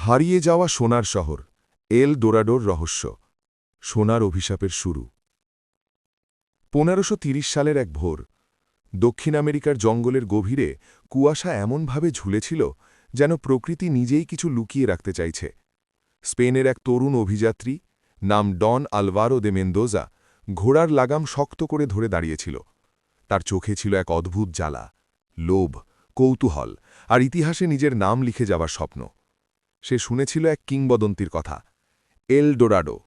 হারিয়ে যাওয়া সোনার শহর এল ডোরাডোর রহস্য সোনার অভিশাপের শুরু ১৫৩০ সালের এক ভোর দক্ষিণ আমেরিকার জঙ্গলের গভীরে কুয়াশা এমনভাবে ঝুলেছিল যেন প্রকৃতি নিজেই কিছু লুকিয়ে রাখতে চাইছে স্পেনের এক তরুণ অভিযাত্রী নাম ডন আলভারো দে মেন্দোজা ঘোড়ার লাগাম শক্ত করে ধরে দাঁড়িয়েছিল তার চোখে ছিল এক অদ্ভুত জ্বালা লোভ কৌতূহল আর ইতিহাসে নিজের নাম লিখে যাবার স্বপ্ন সে শুনেছিল এক কিংবদন্তির কথা এল ডোরাডো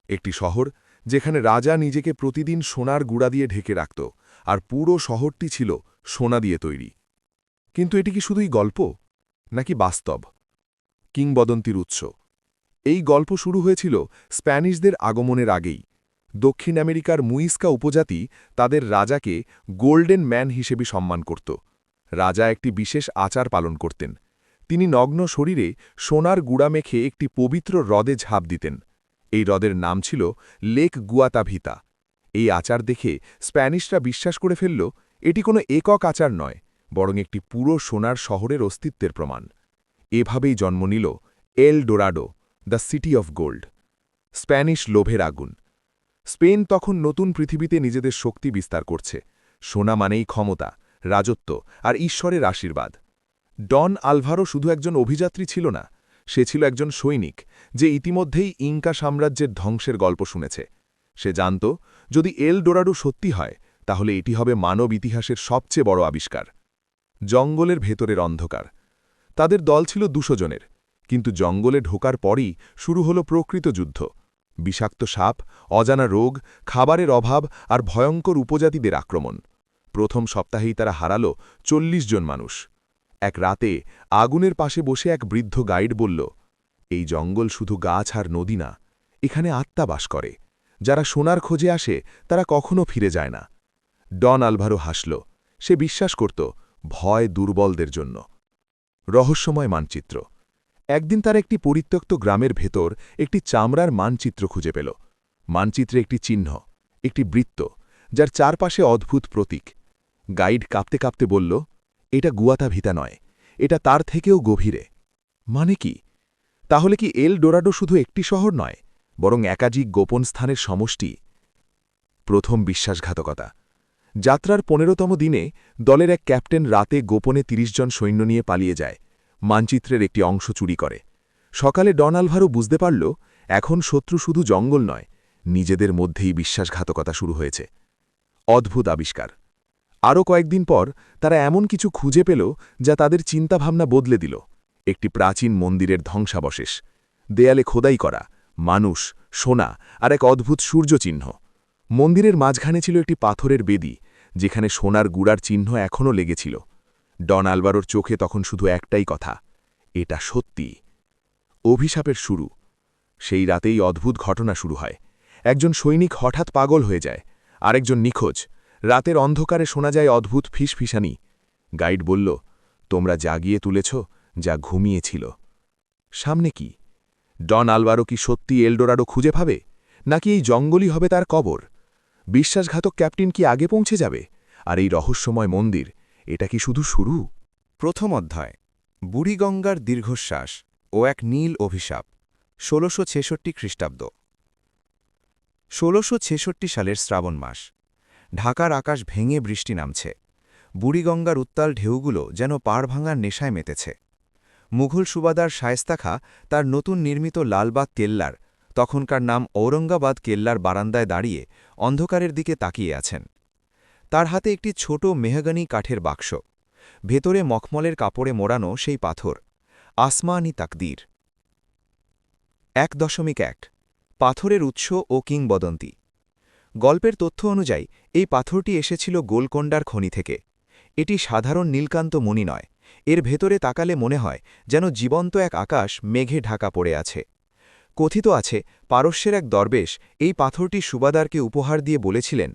একটি শহর যেখানে রাজা নিজেকে প্রতিদিন সোনার গুঁড়া দিয়ে ঢেকে রাখত আর পুরো শহরটি ছিল সোনা দিয়ে তৈরি কিন্তু এটি কি শুধুই গল্প নাকি বাস্তব কিংবদন্তির উৎস এই গল্প শুরু হয়েছিল স্প্যানিশদের আগমনের আগেই দক্ষিণ আমেরিকার মুইস্কা উপজাতি তাদের রাজাকে গোল্ডেন ম্যান হিসেবে সম্মান করত রাজা একটি বিশেষ আচার পালন করতেন তিনি নগ্ন শরীরে সোনার গুঁড়া মেখে একটি পবিত্র হ্রদে ঝাঁপ দিতেন এই হ্রদের নাম ছিল লেক গুয়াতাভিতা এই আচার দেখে স্প্যানিশরা বিশ্বাস করে ফেলল এটি কোনো একক আচার নয় বরং একটি পুরো সোনার শহরের অস্তিত্বের প্রমাণ এভাবেই জন্ম নিল El Dorado the city of gold Spanish লোভের আগুন স্পেন তখন নতুন পৃথিবীতে নিজেদের শক্তি বিস্তার করছে সোনা মানেই ক্ষমতা রাজত্ব আর ঈশ্বরের আশীর্বাদ ডন আলভারো শুধু একজন অভিযাত্রী ছিল না সে ছিল একজন সৈনিক যে ইতিমধ্যেই ইনকা সাম্রাজ্যের ধ্বংসের গল্প শুনেছে সে জানত যদি এল ডোরাডো সত্যি হয় তাহলে এটি হবে মানব ইতিহাসের সবচেয়ে বড় আবিষ্কার জঙ্গলের ভেতরের অন্ধকার তাদের দল ছিল ২০০ জনের কিন্তু জঙ্গলে ঢোকার পরই শুরু হল প্রকৃত যুদ্ধ বিষাক্ত সাপ অজানা রোগ খাবারের অভাব আর ভয়ঙ্কর উপজাতিদের আক্রমণ প্রথম সপ্তাহেই তারা হারাল ৪০ জন মানুষ এক রাতে আগুনের পাশে বসে এক বৃদ্ধ গাইড বলল এই জঙ্গল শুধু গাছ আর নদী না এখানে আত্মা বাস করে যারা সোনার খোঁজে আসে তারা কখনো ফিরে যায় না ডন আলভারো হাসল সে বিশ্বাস করত ভয় দুর্বলদের জন্য রহস্যময় মানচিত্র একদিন তার একটি পরিত্যক্ত গ্রামের ভেতর একটি চামড়ার মানচিত্র খুঁজে পেল মানচিত্রে একটি চিহ্ন একটি বৃত্ত যার চারপাশে অদ্ভুত প্রতীক গাইড কাঁপতে কাঁপতে বলল এটা গুয়াতাভিতা নয় এটা তার থেকেও গভীরে মানে কি তাহলে কি এল ডোরাডো শুধু একটি শহর নয় বরং একাধিক গোপন স্থানের সমষ্টি প্রথম বিশ্বাসঘাতকতা যাত্রার ১৫তম দিনে দলের এক ক্যাপ্টেন রাতে গোপনে ৩০ জন সৈন্য নিয়ে পালিয়ে যায় মানচিত্রের একটি অংশ চুরি করে সকালে ডন আলভারো বুঝতে পারল এখন শত্রু শুধু জঙ্গল নয় নিজেদের মধ্যেই বিশ্বাসঘাতকতা শুরু হয়েছে অদ্ভুত আবিষ্কার আরও কয়েকদিন পর তারা এমন কিছু খুঁজে পেল যা তাদের চিন্তাভাবনা বদলে দিল একটি প্রাচীন মন্দিরের ধ্বংসাবশেষ দেয়ালে খোদাই করা মানুষ সোনা আর এক অদ্ভুত সূর্যচিহ্ন মন্দিরের মাঝখানে ছিল একটি পাথরের বেদি যেখানে সোনার গুড়ার চিহ্ন এখনও লেগেছিল ডন আলভারোর চোখে তখন শুধু একটাই কথা এটা সত্যি অভিশাপের শুরু সেই রাতেই অদ্ভুত ঘটনা শুরু হয় একজন সৈনিক হঠাৎ পাগল হয়ে যায় আরেকজন নিখোঁজ রাতের অন্ধকারে শোনা যায় অদ্ভুত ফিসফিসানি গাইড বলল তোমরা জাগিয়ে তুলেছ যা ঘুমিয়েছিল সামনে কি ডন আলভারো কি সত্যি এলডোরাডো খুঁজে পাবে নাকি এই জঙ্গলই হবে তার কবর বিশ্বাসঘাতক ক্যাপ্টেন কি আগে পৌঁছে যাবে আর এই রহস্যময় মন্দির এটা কি শুধু শুরু প্রথম অধ্যায় বুড়িগঙ্গার দীর্ঘশ্বাস ও এক নীল অভিশাপ ১৬৬৬ খ্রিস্টাব্দ ১৬৬৬ সালের শ্রাবণ মাস ঢাকার আকাশ ভেঙে বৃষ্টি নামছে বুড়িগঙ্গার উত্তাল ঢেউগুলো যেন পাড় ভাঙার নেশায় মেতেছে মুঘল সুবাদার শায়েস্তা খাঁ তার নতুন নির্মিত লালবাগ কেল্লার তখনকার নাম ঔরঙ্গাবাদ কেল্লার বারান্দায় দাঁড়িয়ে অন্ধকারের দিকে তাকিয়ে আছেন তার হাতে একটি ছোট মেহগনি কাঠের বাক্স ভেতরে মখমলের কাপড়ে মোড়ানো সেই পাথর আসমানি তাকদীর ১.১ পাথরের উৎস ও কিংবদন্তি গল্পের তথ্য অনুযায়ী এই পাথরটি এসেছিল গোলকোন্ডার খনি থেকে এটি সাধারণ নীলকান্ত মণি নয় এর ভেতরে তাকালে মনে হয় যেন জীবন্ত এক আকাশ মেঘে ঢাকা পড়ে আছে কথিত আছে পারস্যের এক দরবেশ এই পাথরটি সুবাদারকে উপহার দিয়ে বলেছিলেন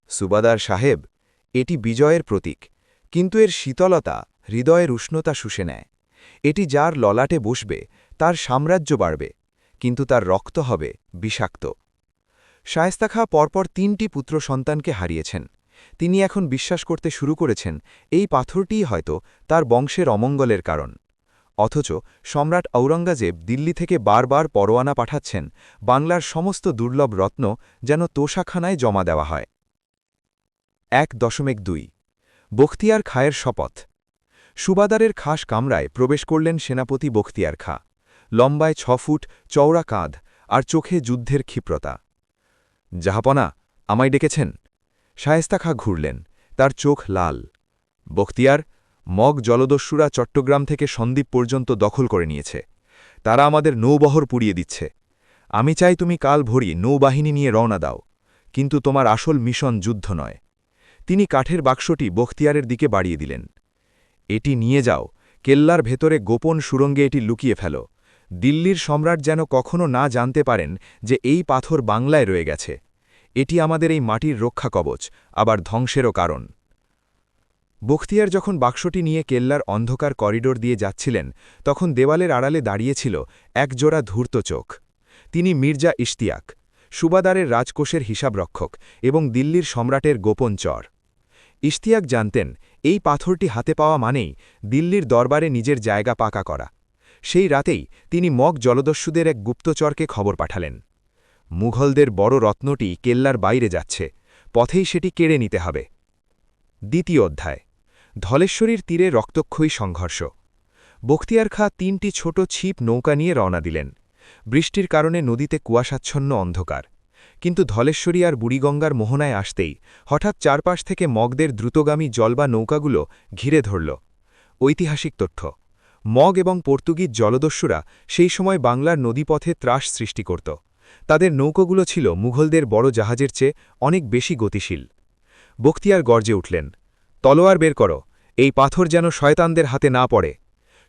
সুবাদার সাহেব এটি বিজয়ের প্রতীক কিন্তু এর শীতলতা হৃদয়ের উষ্ণতা শুষে নেয় এটি যার ললাটে বসবে তার সাম্রাজ্য বাড়বে কিন্তু তার রক্ত হবে বিষাক্ত শায়েস্তা খাঁ পরপর ৩টি পুত্র সন্তানকে হারিয়েছেন তিনি এখন বিশ্বাস করতে শুরু করেছেন এই পাথরটিই হয়তো তার বংশের অমঙ্গলের কারণ অথচ সম্রাট ঔরঙ্গজেব দিল্লি থেকে বারবার পরোয়ানা পাঠাচ্ছেন বাংলার সমস্ত দুর্লভ রত্ন যেন তোষাখানায় জমা দেওয়া হয়। 1.2 বখতিয়ার খাঁয়ের শপথ। সুবাদারের খাস কামরায় প্রবেশ করলেন সেনাপতি বখতিয়ার খাঁ। লম্বায় 6 ফুট, চওড়া কাঁধ, আর চোখে যুদ্ধের ক্ষিপ্রতা। জাহাপনা, আমায় ডেকেছেন? শায়েস্তা খাঁ ঘুরলেন, তার চোখ লাল। বখতিয়ার, মগ জলদস্যুরা চট্টগ্রাম থেকে সন্দ্বীপ পর্যন্ত দখল করে নিয়েছে। তারা আমাদের নৌবহর পুড়িয়ে দিচ্ছে। আমি চাই তুমি কাল ভোরই নৌবাহিনী নিয়ে রওনা দাও, কিন্তু তোমার আসল মিশন যুদ্ধ নয়। তিনি কাঠের বাক্সটি বখতিয়ারের দিকে বাড়িয়ে দিলেন। এটি নিয়ে যাও, কেল্লার ভেতরে গোপন সুরঙ্গে এটি লুকিয়ে ফেলো। দিল্লির সম্রাট যেন কখনো না জানতে পারেন যে এই পাথর বাংলায় রয়ে গেছে। এটি আমাদের এই মাটির রক্ষা কবচ, আবার ধ্বংসেরও কারণ। বখতিয়ার যখন বাক্সটি নিয়ে কেল্লার অন্ধকার করিডোর দিয়ে যাচ্ছিলেন, তখন দেওয়ালের আড়ালে দাঁড়িয়েছিল একজোড়া ধূর্ত চোখ। তিনি মির্জা ইশতিয়াক, সুবাদারের রাজকোষের হিসাবরক্ষক এবং দিল্লির সম্রাটের গোপন চর। ইশতিয়াক জানতেন এই পাথরটি হাতে পাওয়া মানেই দিল্লির দরবারে নিজের জায়গা পাকা করা। সেই রাতেই তিনি মগ জলদস্যুদের এক গুপ্তচরকে খবর পাঠালেন, মুঘলদের বড় রত্নটি কেল্লার বাইরে যাচ্ছে, পথেই সেটি কেড়ে নিতে হবে। 2 অধ্যায়, ধলেশ্বরীর তীরে রক্তক্ষয়ী সংঘর্ষ। বখতিয়ার খাঁ 3টি ছোট ছিপ নৌকা নিয়ে রওনা দিলেন। বৃষ্টির কারণে নদীতে কুয়াশাচ্ছন্ন অন্ধকার, কিন্তু ধলেশ্বরী আর বুড়িগঙ্গার মোহনায় আসতেই হঠাৎ চারপাশ থেকে মগদের দ্রুতগামী জলবা নৌকাগুলো ঘিরে ধরল। ঐতিহাসিক তথ্য: মগ এবং পর্তুগিজ জলদস্যুরা সেই সময় বাংলার নদীপথে ত্রাস সৃষ্টি করত। তাদের নৌকোগুলো ছিল মুঘলদের বড় জাহাজের চেয়ে অনেক বেশি গতিশীল। বখতিয়ার গর্জে উঠলেন, তলোয়ার বের করো, এই পাথর যেন শয়তানদের হাতে না পড়ে।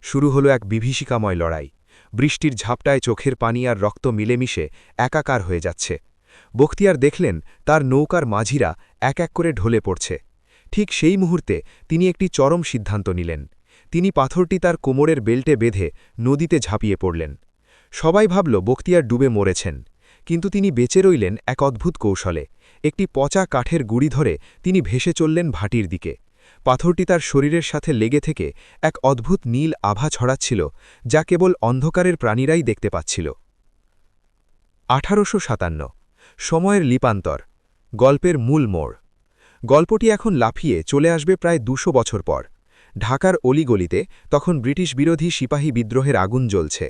শুরু হলো এক বিভীষিকাময় লড়াই। বৃষ্টির ঝাপটায় চোখের পানি আর রক্ত মিলেমিশে একাকার হয়ে যাচ্ছে। বখতিয়ার দেখলেন তার নৌকার মাঝিরা এক এক করে ঢলে পড়ছে। ঠিক সেই মুহূর্তে তিনি একটি চরম সিদ্ধান্ত নিলেন। তিনি পাথরটি তার কোমরের বেল্টে বেঁধে নদীতে ঝাঁপিয়ে পড়লেন। সবাই ভাবল বখতিয়ার ডুবে মরেছেন, কিন্তু তিনি বেঁচে রইলেন এক অদ্ভুত কৌশলে। একটি পচা কাঠের গুড়ি ধরে তিনি ভেসে চললেন ভাটির দিকে। পাথরটি তার শরীরের সাথে লেগে থেকে এক অদ্ভুত নীল আভা ছড়াচ্ছিল, যা কেবল অন্ধকারের প্রাণীরাই দেখতে পাচ্ছিল। 1857 সময়ের লিপান্তর, গল্পের মূল মোড়। গল্পটি এখন লাফিয়ে চলে আসবে প্রায় 200 বছর পর। ঢাকার অলিগলিতে তখন ব্রিটিশ বিরোধী সিপাহী বিদ্রোহের আগুন জ্বলছে।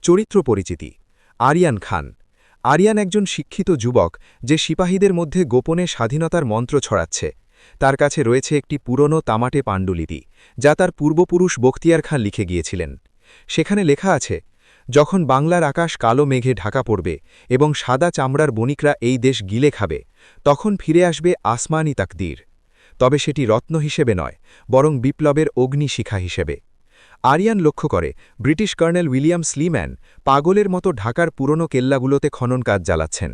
চরিত্র পরিচিতি: আরিয়ান খান। আরিয়ান একজন শিক্ষিত যুবক যে সিপাহীদের মধ্যে গোপনে স্বাধীনতার মন্ত্র ছড়াচ্ছে। তার কাছে রয়েছে একটি পুরনো তামাটে পাণ্ডুলিপি, যা তার পূর্বপুরুষ বখতিয়ার খাঁ লিখে গিয়েছিলেন। সেখানে লেখা আছে, যখন বাংলার আকাশ কালো মেঘে ঢাকা পড়বে এবং সাদা চামড়ার বণিকরা এই দেশ গিলে খাবে, তখন ফিরে আসবে আসমানি তাকদীর। তবে সেটি রত্ন হিসেবে নয়, বরং বিপ্লবের অগ্নিশিখা হিসেবে। আরিয়ান লক্ষ্য করে ব্রিটিশ কর্নেল উইলিয়াম স্লিম্যান পাগলের মতো ঢাকার পুরনো কেল্লাগুলোতে খনন কাজ চালাচ্ছেন।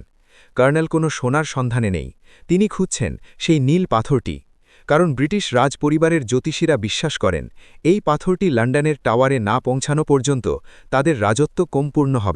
কর্নেল কোনো সোনার সন্ধানে নেই, তিনি খুঁজছেন সেই নীল পাথরটি। কারণ ব্রিটিশ রাজপরিবারের জ্যোতিষীরা বিশ্বাস করেন এই পাথরটি লন্ডনের টাওয়ারে না পৌঁছানো পর্যন্ত তাদের রাজত্ব সম্পূর্ণ হবে।